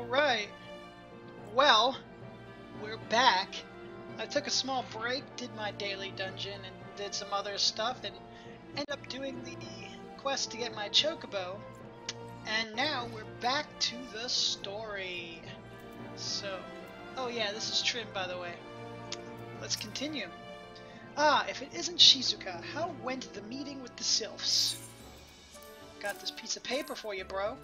Alright, well, we're back. I took a small break, did my daily dungeon, and did some other stuff, and ended up doing the quest to get my chocobo. And now we're back to the story. So, oh yeah, this is Trim, by the way. Let's continue. Ah, if it isn't Shizuka, how went the meeting with the Sylphs? Got this piece of paper for you, bro.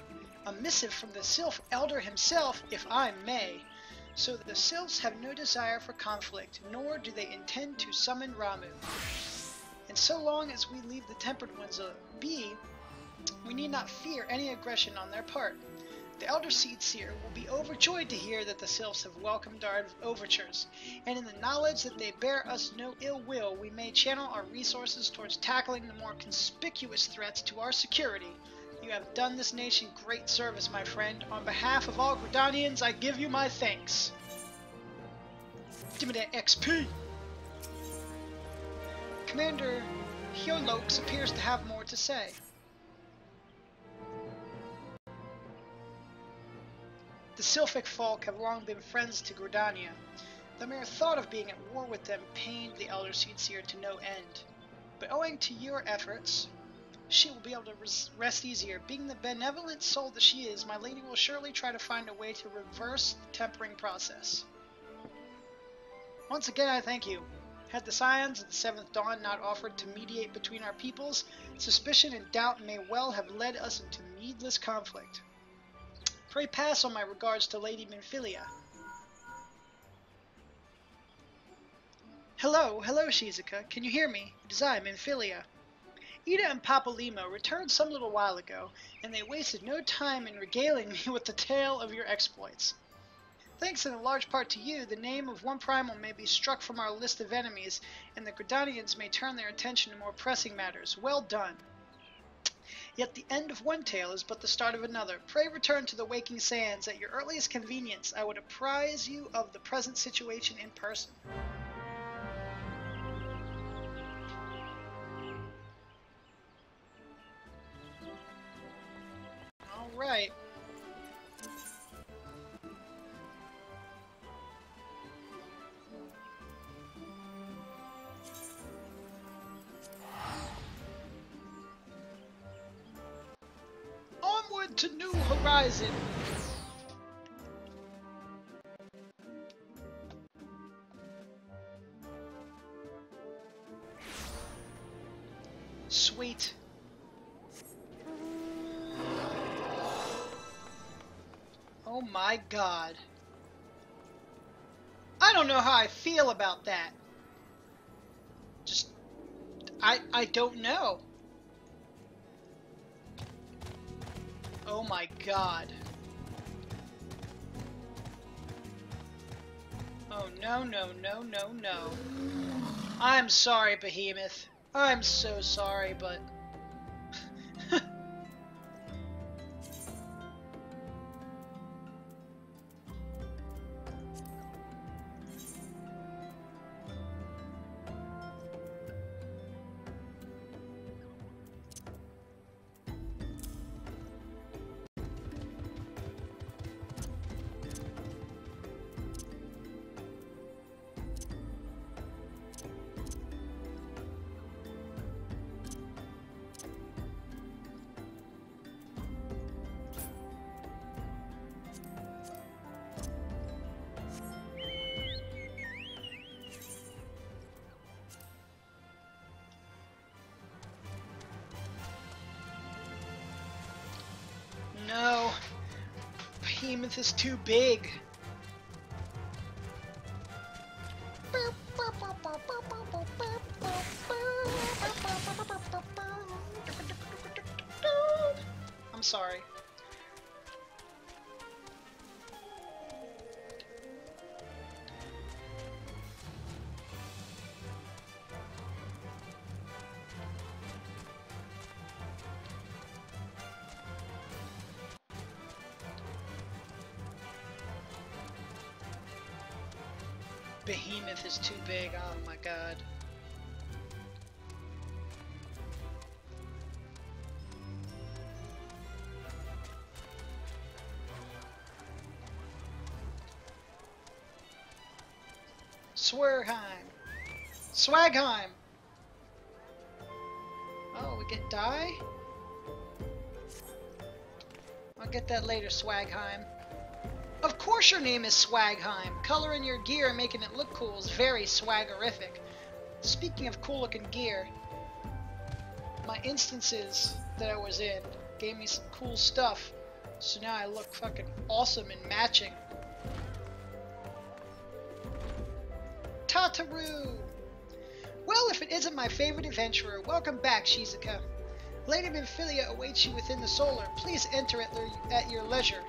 A missive from the Sylph Elder himself, if I may. So the Sylphs have no desire for conflict, nor do they intend to summon Ramu. And so long as we leave the Tempered Ones be, we need not fear any aggression on their part. The Elder Seed Seer will be overjoyed to hear that the Sylphs have welcomed our overtures, and in the knowledge that they bear us no ill will, we may channel our resources towards tackling the more conspicuous threats to our security. You have done this nation great service, my friend. On behalf of all Gridanians, I give you my thanks. Give me that XP! Commander Hyolox appears to have more to say. The Sylphic folk have long been friends to Gridania. The mere thought of being at war with them pained the Elder Seedseer to no end. But owing to your efforts, she will be able to rest easier. Being the benevolent soul that she is, my lady will surely try to find a way to reverse the tempering process. Once again, I thank you. Had the Scions of the Seventh Dawn not offered to mediate between our peoples, suspicion and doubt may well have led us into needless conflict. Pray pass on my regards to Lady Minfilia. Hello, Shizuka. Can you hear me? It is I, Minfilia. Ida and Papa Limo returned some little while ago, and they wasted no time in regaling me with the tale of your exploits. Thanks in a large part to you, the name of one primal may be struck from our list of enemies, and the Gridanians may turn their attention to more pressing matters. Well done. Yet the end of one tale is but the start of another. Pray return to the Waking Sands at your earliest convenience. I would apprise you of the present situation in person. Alright. Onward to New Horizon! Sweet. Oh my god. I don't know how I feel about that. Just, I don't know. Oh my god. Oh no, no, no, no, no. I'm sorry, Behemoth. I'm so sorry, but... No, Behemoth is too big. I'm sorry. Behemoth is too big, oh my god. Swerheim. Swagheim. Oh, we get dye? I'll get that later, Swagheim. Of course your name is Swagheim. Coloring your gear and making it look cool is very swaggerific. Speaking of cool looking gear, my instances that I was in gave me some cool stuff. So now I look fucking awesome and matching. Tataru! Well, if it isn't my favorite adventurer, welcome back, Shizuka. Lady Minfilia awaits you within the solar. Please enter at your leisure.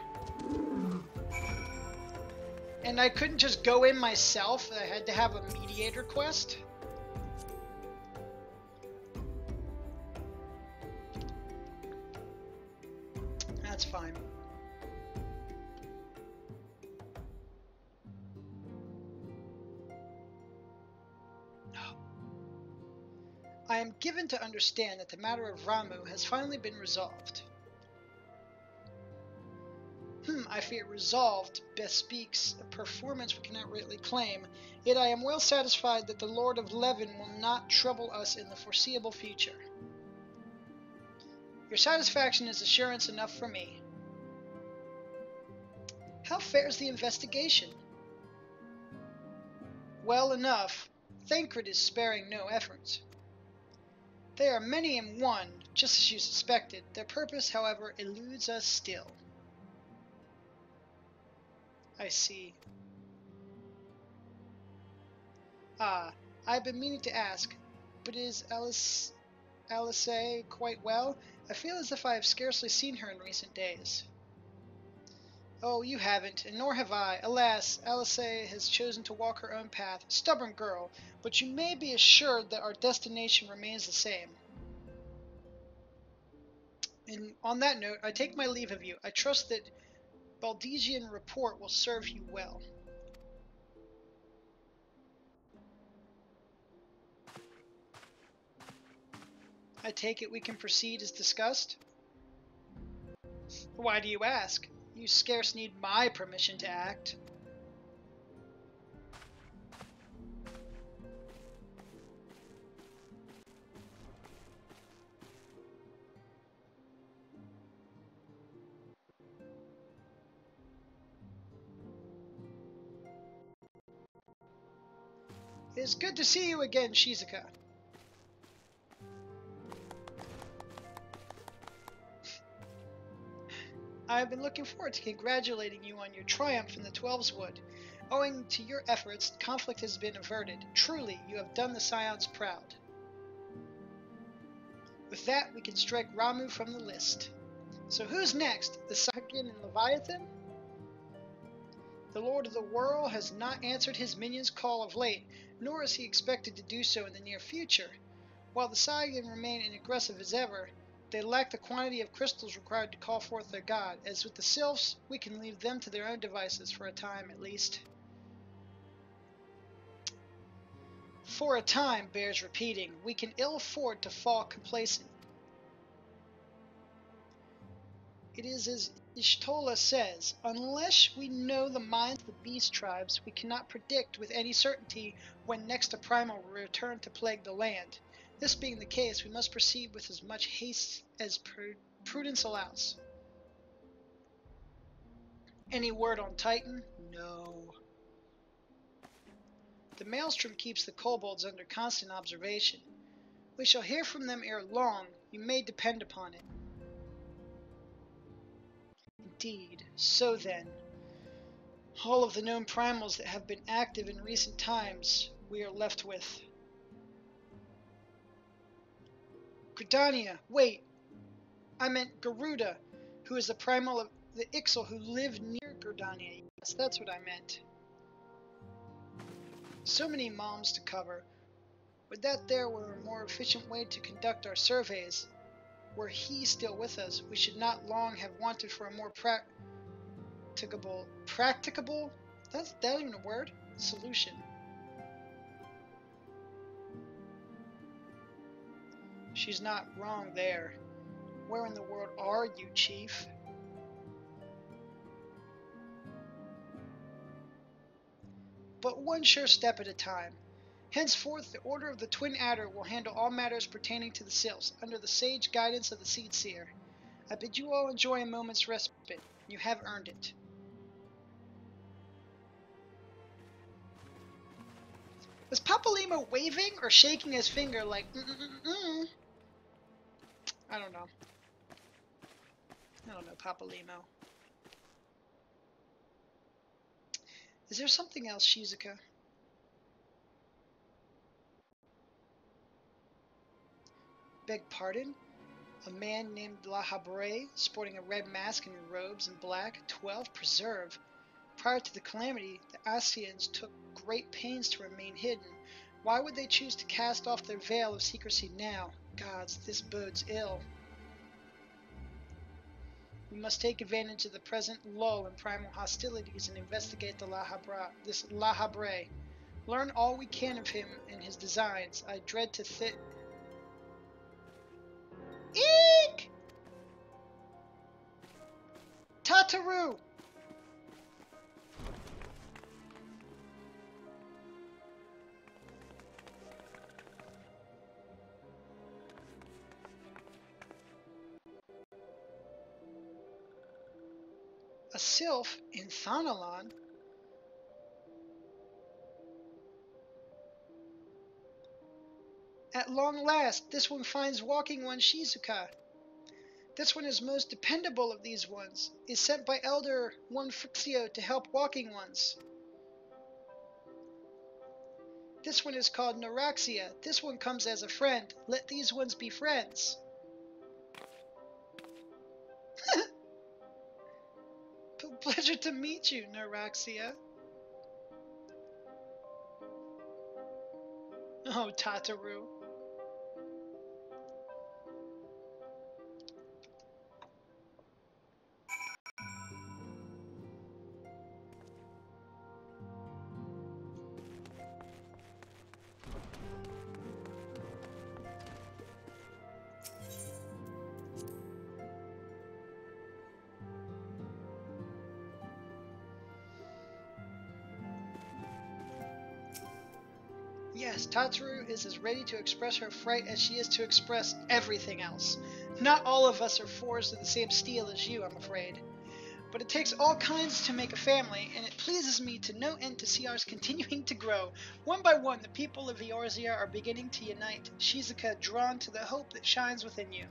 And I couldn't just go in myself. I had to have a mediator quest. That's fine. I am given to understand that the matter of Ramuh has finally been resolved. I fear resolved bespeaks a performance we cannot rightly claim, yet I am well satisfied that the Lord of Levin will not trouble us in the foreseeable future. Your satisfaction is assurance enough for me. How fares the investigation? Well enough. Thancred is sparing no efforts. They are many in one, just as you suspected. Their purpose, however, eludes us still. I see. Ah, I've been meaning to ask, but is Alice quite well? I feel as if I have scarcely seen her in recent days. Oh, you haven't, and nor have I. Alas, Alice has chosen to walk her own path. Stubborn girl, but you may be assured that our destination remains the same. And on that note, I take my leave of you. I trust that Baldesion report will serve you well. I take it we can proceed as discussed? Why do you ask? You scarce need my permission to act. It is good to see you again, Shizuka. I have been looking forward to congratulating you on your triumph in the Twelves Wood. Owing to your efforts, conflict has been averted. Truly, you have done the Scions proud. With that, we can strike Ramuh from the list. So who's next? The Saiyan and Leviathan? The Lord of the Whirl has not answered his minion's call of late, nor is he expected to do so in the near future. While the Saiyan remain as aggressive as ever, they lack the quantity of crystals required to call forth their god. As with the Sylphs, we can leave them to their own devices for a time at least. For a time bears repeating. We can ill afford to fall complacent. It is as Ishtola says, unless we know the minds of the beast tribes, we cannot predict with any certainty when next a primal will return to plague the land. This being the case, we must proceed with as much haste as prudence allows. Any word on Titan? No. The Maelstrom keeps the kobolds under constant observation. We shall hear from them ere long, you may depend upon it. Indeed, so then, all of the known primals that have been active in recent times we are left with. Gridania, wait! I meant Garuda, who is the primal of the Ixal who live near Gridania. Yes, that's what I meant. So many moms to cover. Would that there were a more efficient way to conduct our surveys. Were he still with us, we should not long have wanted for a more practicable? That's that even a word? Solution. She's not wrong there. Where in the world are you, Chief? but one sure step at a time. Henceforth, the Order of the Twin Adder will handle all matters pertaining to the Sylphs, under the sage guidance of the Seed Seer. I bid you all enjoy a moment's respite. You have earned it. Was Papalimo waving or shaking his finger like, I don't know. I don't know, Papalimo. Is there something else, Shizuka? Beg pardon? A man named La Habre, sporting a red mask and robes in black, 12, preserve. Prior to the calamity, the Asians took great pains to remain hidden. Why would they choose to cast off their veil of secrecy now? Gods, this bodes ill. We must take advantage of the present lull in primal hostilities and investigate this La Habre. Learn all we can of him and his designs. I dread to Eek! Tataru! A sylph in Thanalan? At long last, this one finds walking one Shizuka. This one is most dependable of these ones, is sent by Elder one Frixio to help walking ones. This one is called Neuraxia. This one comes as a friend. Let these ones be friends. Pleasure to meet you, Neuraxia. Oh, Tataru. Yes, Tataru is as ready to express her fright as she is to express everything else. Not all of us are forged of the same steel as you, I'm afraid. But it takes all kinds to make a family, and it pleases me to no end to see ours continuing to grow. One by one, the people of Eorzea are beginning to unite, Shizuka drawn to the hope that shines within you.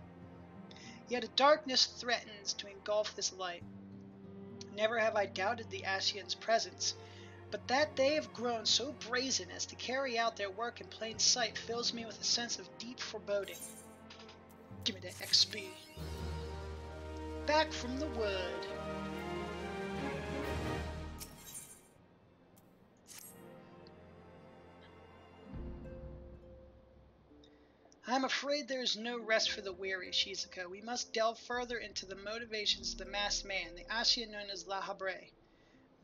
Yet a darkness threatens to engulf this light. Never have I doubted the Asians' presence, but that they have grown so brazen as to carry out their work in plain sight fills me with a sense of deep foreboding. Give me that XP. Back from the wood. I'm afraid there is no rest for the weary, Shizuka. We must delve further into the motivations of the masked man, the Asian known as La Habre.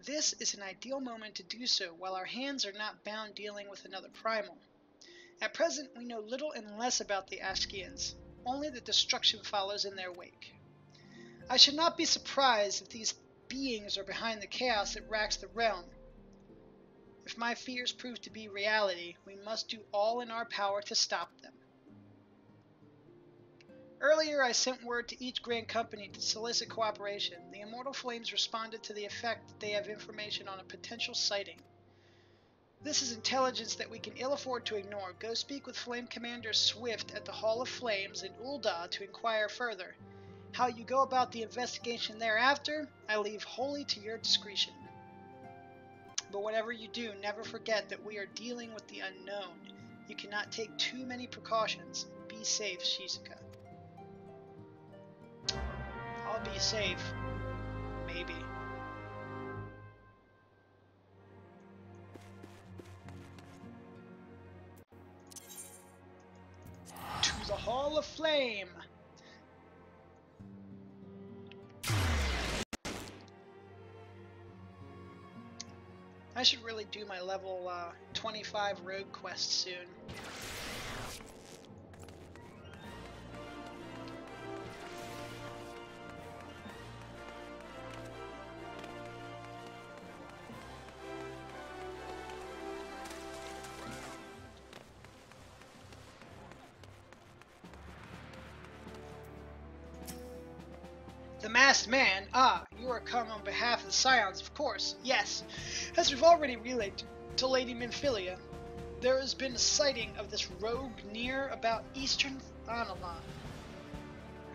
This is an ideal moment to do so, while our hands are not bound dealing with another primal. At present, we know little and less about the Ashkians, only that destruction follows in their wake. I should not be surprised if these beings are behind the chaos that racks the realm. If my fears prove to be reality, we must do all in our power to stop them. Earlier, I sent word to each Grand Company to solicit cooperation. The Immortal Flames responded to the effect that they have information on a potential sighting. This is intelligence that we can ill afford to ignore. Go speak with Flame Commander Swift at the Hall of Flames in Ul'dah to inquire further. How you go about the investigation thereafter, I leave wholly to your discretion. But whatever you do, never forget that we are dealing with the unknown. You cannot take too many precautions. Be safe, Shizuka. I'll be safe. Maybe. To the Hall of Flame! I should really do my level 25 rogue quest soon. masked man? Ah, you are come on behalf of the Scions, of course. Yes. As we've already relayed to Lady Minfilia, there has been a sighting of this rogue near about eastern Thanalan.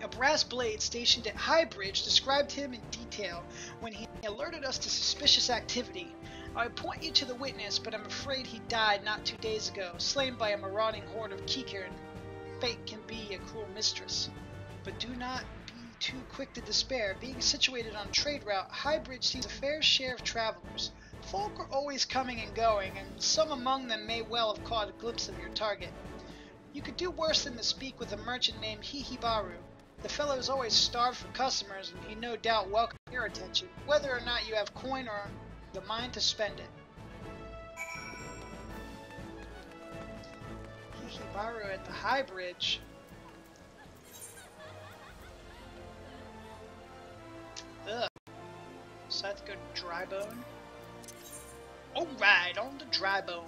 A brass blade stationed at Highbridge described him in detail when he alerted us to suspicious activity. I would point you to the witness, but I'm afraid he died not 2 days ago, slain by a marauding horde of Kikirin. Fate can be a cruel mistress. But do not be too quick to despair. Being situated on a trade route, Highbridge sees a fair share of travelers. Folk are always coming and going, and some among them may well have caught a glimpse of your target. You could do worse than to speak with a merchant named Hihibaru. The fellow is always starved for customers, and he no doubt welcomes your attention, whether or not you have coin or the mind to spend it. Hihibaru at the Highbridge. Ugh. So I have to go to Drybone? Alright, on the Drybone.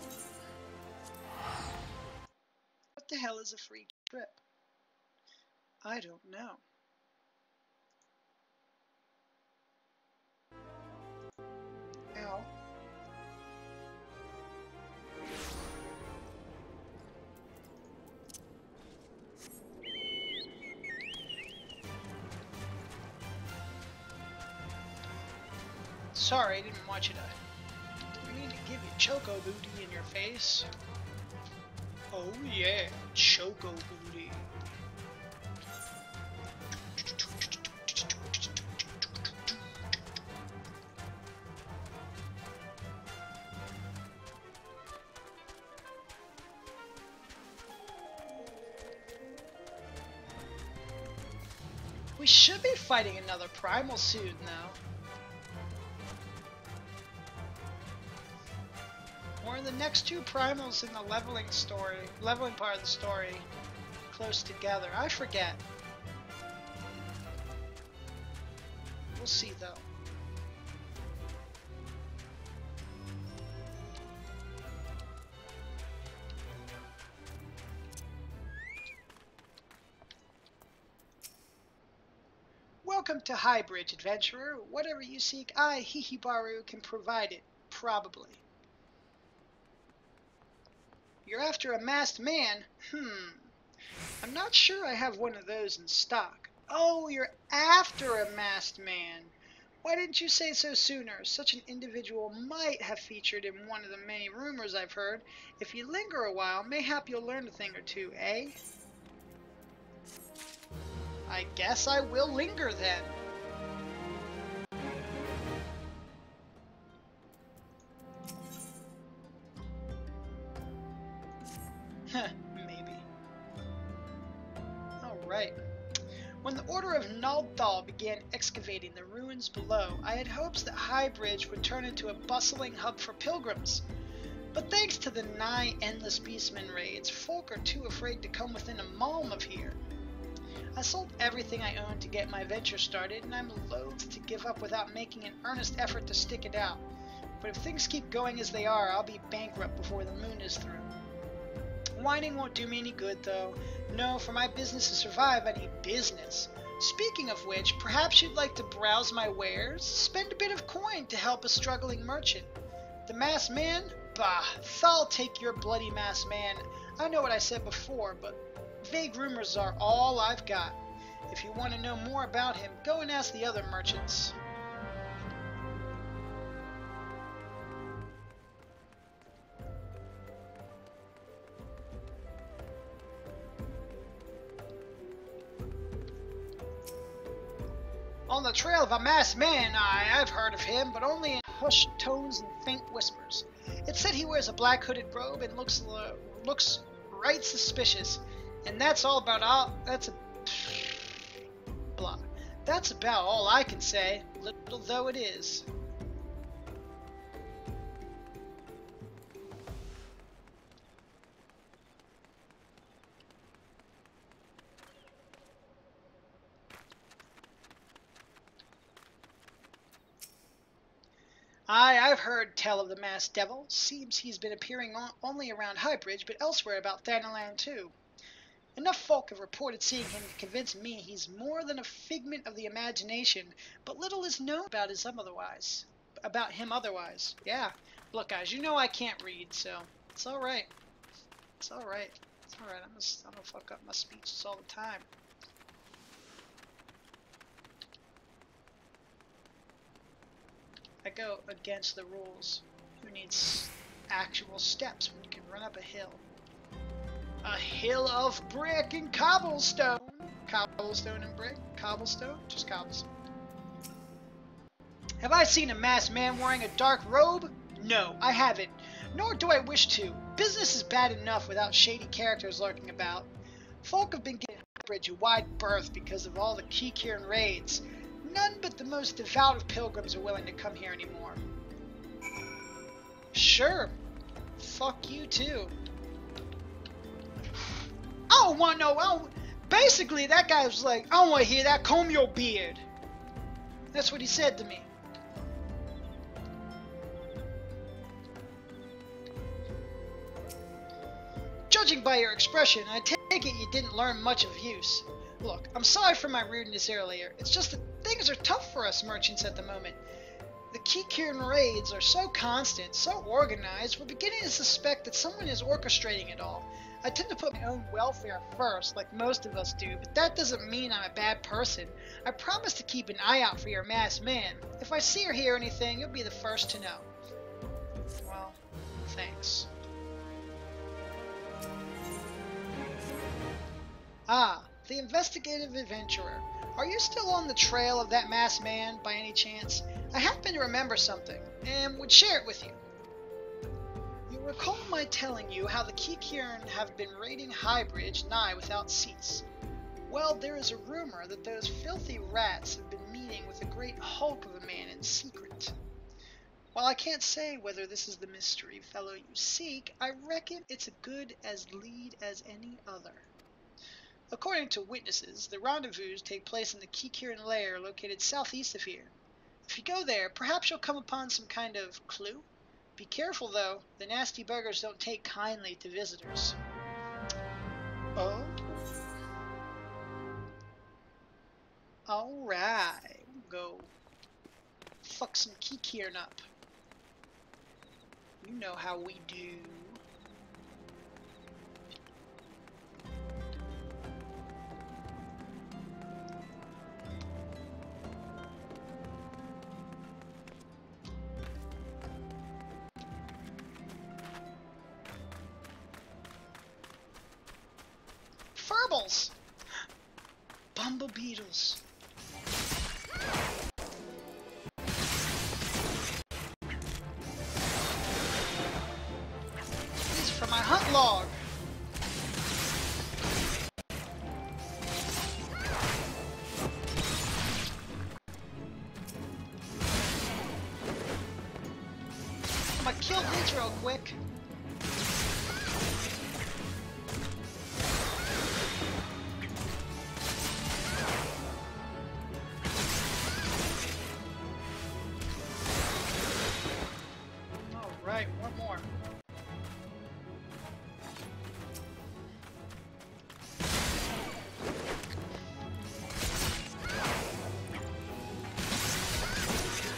What the hell is a free trip? I don't know. Ow. Sorry, I didn't want you to... We need to give you Choco Booty in your face. Oh yeah, Choco Booty. We should be fighting another primal soon, though. Or the next two primals in the leveling part of the story, close together. I forget. We'll see, though. Welcome to Highbridge, adventurer. Whatever you seek, I, Hihibaru, can provide it. Probably. You're after a masked man? I'm not sure I have one of those in stock. Oh, you're after a masked man. Why didn't you say so sooner? Such an individual might have featured in one of the many rumors I've heard. If you linger a while, mayhap you'll learn a thing or two, eh? I guess I will linger then. Maybe. Alright. When the Order of Naldthal began excavating the ruins below, I had hopes that Highbridge would turn into a bustling hub for pilgrims. But thanks to the nigh endless beastmen raids, folk are too afraid to come within a malm of here. I sold everything I owned to get my venture started, and I'm loath to give up without making an earnest effort to stick it out. But if things keep going as they are, I'll be bankrupt before the moon is through. Whining won't do me any good, though. No, for my business to survive, I need business. Speaking of which, perhaps you'd like to browse my wares? Spend a bit of coin to help a struggling merchant. The masked man? Bah, Thal take your bloody masked man. I know what I said before, but vague rumors are all I've got. If you want to know more about him, go and ask the other merchants. On the trail of a masked man, I've heard of him, but only in hushed tones and faint whispers. It's said he wears a black hooded robe and looks right suspicious. And that's all about all. That's about all I can say, little though it is. I've heard tell of the masked devil. Seems he's been appearing only around Highbridge, but elsewhere about Thanalan too. Enough folk have reported seeing him to convince me he's more than a figment of the imagination, but little is known about him otherwise. Yeah. Look, guys, you know I can't read, so it's alright. It's alright. It's alright. I'm gonna fuck up my speeches all the time. I go against the rules. Who needs actual steps when you can run up a hill? A hill of brick and cobblestone. Cobblestone and brick? Cobblestone? Just cobblestone. Have I seen a masked man wearing a dark robe? No, I haven't. Nor do I wish to. Business is bad enough without shady characters lurking about. Folk have been giving Highbridge a wide berth because of all the Kikiran raids. None but the most devout of pilgrims are willing to come here anymore. Sure. Fuck you too. I don't want no. Basically, that guy was like, I don't want to hear that. Comb your beard. That's what he said to me. Judging by your expression, I take it you didn't learn much of use. Look, I'm sorry for my rudeness earlier. It's just that things are tough for us merchants at the moment. The Kikiran raids are so constant, so organized, we're beginning to suspect that someone is orchestrating it all. I tend to put my own welfare first, like most of us do, but that doesn't mean I'm a bad person. I promise to keep an eye out for your masked man. If I see or hear anything, you'll be the first to know. Well, thanks. Ah, the investigative adventurer. Are you still on the trail of that masked man, by any chance? I happen to remember something, and would share it with you. You recall my telling you how the Kikiran have been raiding Highbridge nigh without cease. Well, there is a rumor that those filthy rats have been meeting with a great hulk of a man in secret. While I can't say whether this is the mystery fellow you seek, I reckon it's a good as lead as any other. According to witnesses, the rendezvous take place in the Kikiran lair located southeast of here. If you go there, perhaps you'll come upon some kind of clue. Be careful, though. The nasty buggers don't take kindly to visitors. Oh? Alright. We'll go fuck some Kikiran up. You know how we do. Furbles! Bumble beetles. These are for my hunt log. I'm gonna kill these real quick. Right, one more.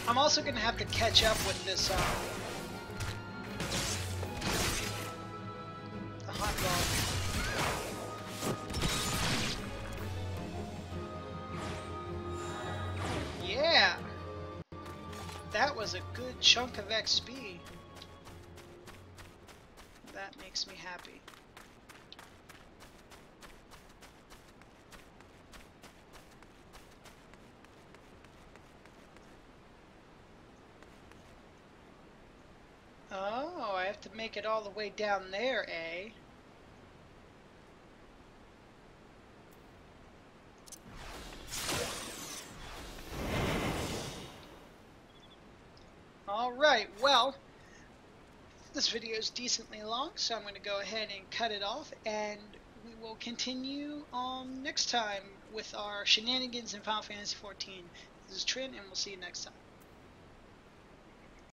I'm also gonna have to catch up with this, the hot dog. Yeah! That was a good chunk of XP. That makes me happy. Oh, I have to make it all the way down there, eh? Alright, well, this video is decently long, so I'm going to go ahead and cut it off, and we will continue next time with our shenanigans in Final Fantasy XIV. This is Trin, and we'll see you next time.